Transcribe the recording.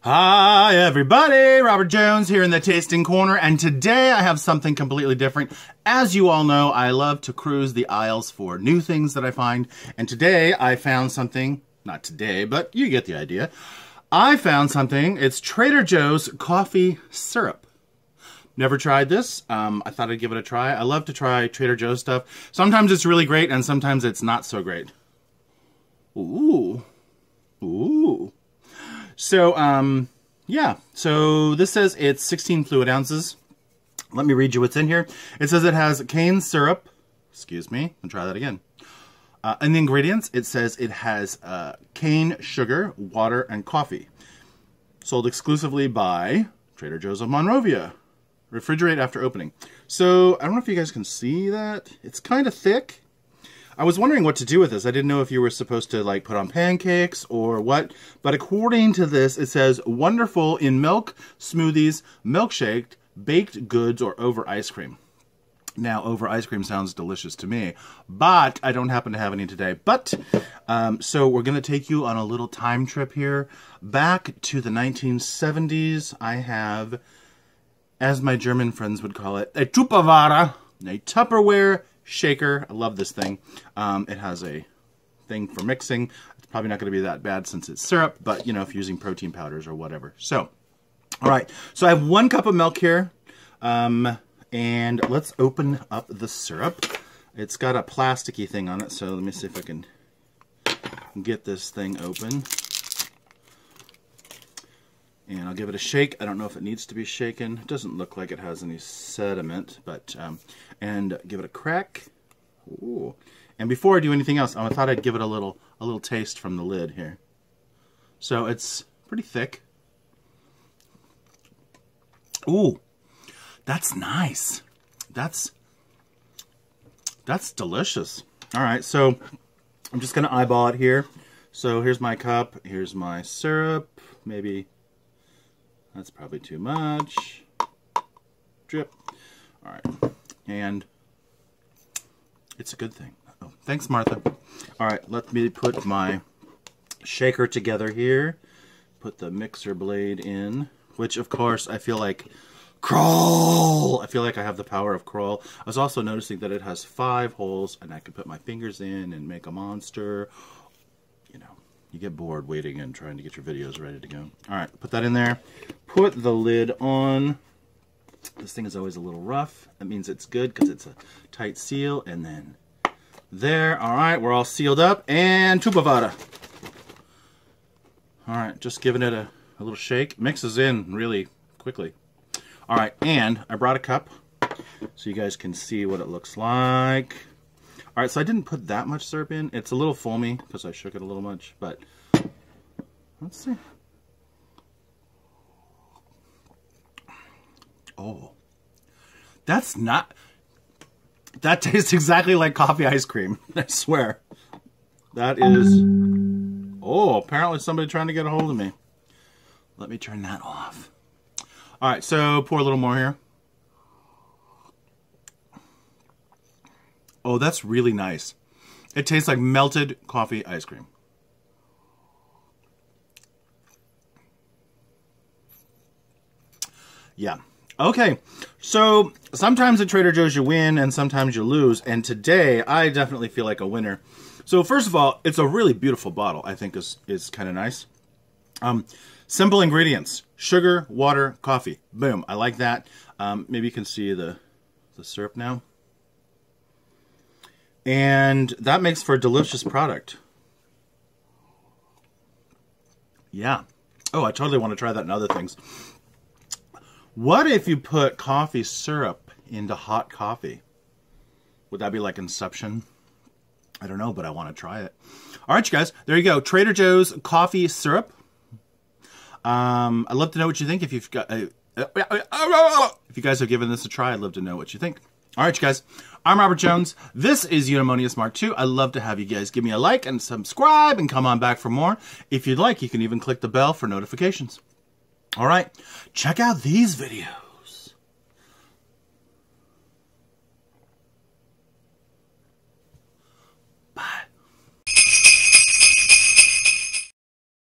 Hi everybody, Robert Jones here in the Tasting Corner, and today I have something completely different. As you all know, I love to cruise the aisles for new things that I find, and today I found something, not today, but you get the idea. I found something, it's Trader Joe's coffee syrup. Never tried this, I thought I'd give it a try. I love to try Trader Joe's stuff. Sometimes it's really great and sometimes it's not so great. Ooh, ooh. So, yeah, so this says it's 16 fluid ounces. Let me read you what's in here. It says it has cane syrup. Excuse me, I'll try that again. In the ingredients, it says it has cane sugar, water, and coffee. Sold exclusively by Trader Joe's of Monrovia. Refrigerate after opening. So, I don't know if you guys can see that. It's kind of thick. I was wondering what to do with this. I didn't know if you were supposed to like put on pancakes or what, but according to this, it says wonderful in milk, smoothies, milkshake, baked goods, or over ice cream. Now, over ice cream sounds delicious to me, but I don't happen to have any today. But, so we're going to take you on a little time trip here. Back to the 1970s, I have, as my German friends would call it, a Tupperware, a Tupperware shaker. I love this thing. It has a thing for mixing. It's probably not going to be that bad since it's syrup, but you know, if you're using protein powders or whatever. So, all right. So I have 1 cup of milk here, and let's open up the syrup. It's got a plasticky thing on it, so let me see if I can get this thing open. And I'll give it a shake. I don't know if it needs to be shaken. It doesn't look like it has any sediment, but, and give it a crack. Ooh. And before I do anything else, I thought I'd give it a little taste from the lid here. So it's pretty thick. Ooh, that's nice. That's delicious. All right, so I'm just gonna eyeball it here. So here's my cup, here's my syrup, maybe. That's probably too much. Drip. All right. And it's a good thing. Oh, thanks, Martha. All right, let me put my shaker together here. Put the mixer blade in, which, of course, I feel like crawl. I feel like I have the power of crawl. I was also noticing that it has 5 holes, and I can put my fingers in and make a monster. You know. You get bored waiting and trying to get your videos ready to go. All right, put that in there. Put the lid on. This thing is always a little rough. That means it's good because it's a tight seal. And then there. All right, we're all sealed up. And Tupperware. All right, just giving it a little shake. Mixes in really quickly. All right, and I brought a cup so you guys can see what it looks like. All right, so I didn't put that much syrup in. It's a little foamy because I shook it a little much, but let's see. Oh, that's not, that tastes exactly like coffee ice cream. I swear. That is, oh, apparently somebody trying to get a hold of me. Let me turn that off. All right, so pour a little more here. Oh, that's really nice. It tastes like melted coffee ice cream. Yeah. Okay. So sometimes at Trader Joe's you win and sometimes you lose. And today I definitely feel like a winner. So first of all, it's a really beautiful bottle. I think is kind of nice. Simple ingredients: sugar, water, coffee. Boom. I like that. Maybe you can see the syrup now. And that makes for a delicious product. Yeah. Oh, I totally want to try that and other things. What if you put coffee syrup into hot coffee? Would that be like Inception? I don't know, but I want to try it. All right, you guys. There you go. Trader Joe's coffee syrup. I'd love to know what you think. If you've got, if you guys have given this a try, I'd love to know what you think. All right, you guys. I'm Robert Jones. This is EudaemoniusMarkII. I'd love to have you guys give me a like and subscribe and come on back for more. If you'd like, you can even click the bell for notifications. All right, check out these videos.